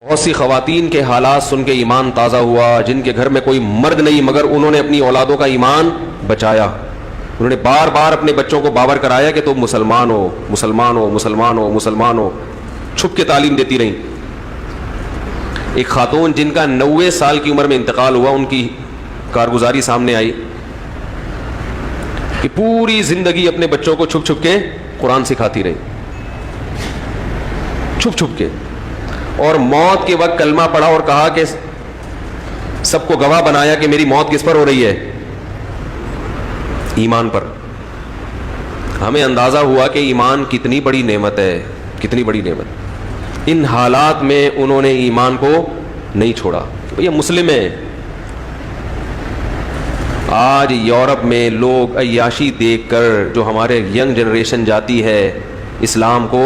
بہت سی خواتین کے حالات سن کے ایمان تازہ ہوا، جن کے گھر میں کوئی مرد نہیں مگر انہوں نے اپنی اولادوں کا ایمان بچایا. انہوں نے بار بار اپنے بچوں کو باور کرایا کہ تم مسلمان ہو، مسلمان ہو، مسلمان ہو، مسلمان ہو. چھپ کے تعلیم دیتی رہیں. ایک خاتون جن کا 90 سال کی عمر میں انتقال ہوا، ان کی کارگزاری سامنے آئی کہ پوری زندگی اپنے بچوں کو چھپ چھپ کے قرآن سکھاتی رہی، چھپ چھپ کے، اور موت کے وقت کلمہ پڑھا اور کہا کہ سب کو گواہ بنایا کہ میری موت کس پر ہو رہی ہے؟ ایمان پر. ہمیں اندازہ ہوا کہ ایمان کتنی بڑی نعمت ہے، کتنی بڑی نعمت. ان حالات میں انہوں نے ایمان کو نہیں چھوڑا. یہ مسلم ہے. آج یورپ میں لوگ عیاشی دیکھ کر جو ہمارے ینگ جنریشن جاتی ہے، اسلام کو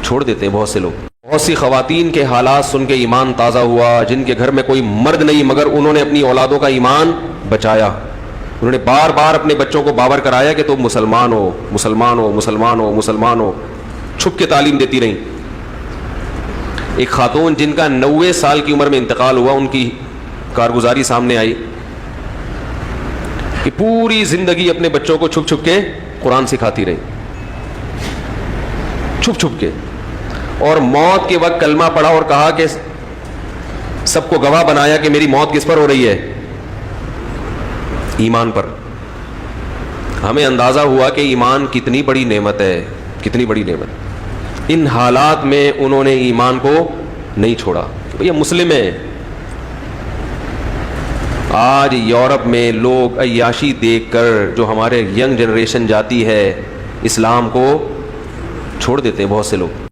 چھوڑ دیتے ہیں بہت سے لوگ. بہت سی خواتین کے حالات سن کے ایمان تازہ ہوا، جن کے گھر میں کوئی مرد نہیں مگر انہوں نے اپنی اولادوں کا ایمان بچایا. انہوں نے بار بار اپنے بچوں کو باور کرایا کہ تم مسلمان ہو، مسلمان ہو، مسلمان ہو، مسلمان ہو. چھپ کے تعلیم دیتی رہیں. ایک خاتون جن کا 90 سال کی عمر میں انتقال ہوا، ان کی کارگزاری سامنے آئی کہ پوری زندگی اپنے بچوں کو چھپ چھپ کے قرآن سکھاتی رہی، چھپ چھپ کے، اور موت کے وقت کلمہ پڑھا اور کہا کہ سب کو گواہ بنایا کہ میری موت کس پر ہو رہی ہے؟ ایمان پر. ہمیں اندازہ ہوا کہ ایمان کتنی بڑی نعمت ہے، کتنی بڑی نعمت. ان حالات میں انہوں نے ایمان کو نہیں چھوڑا. یہ مسلم ہے. آج یورپ میں لوگ عیاشی دیکھ کر جو ہمارے ینگ جنریشن جاتی ہے، اسلام کو چھوڑ دیتے ہیں بہت سے لوگ.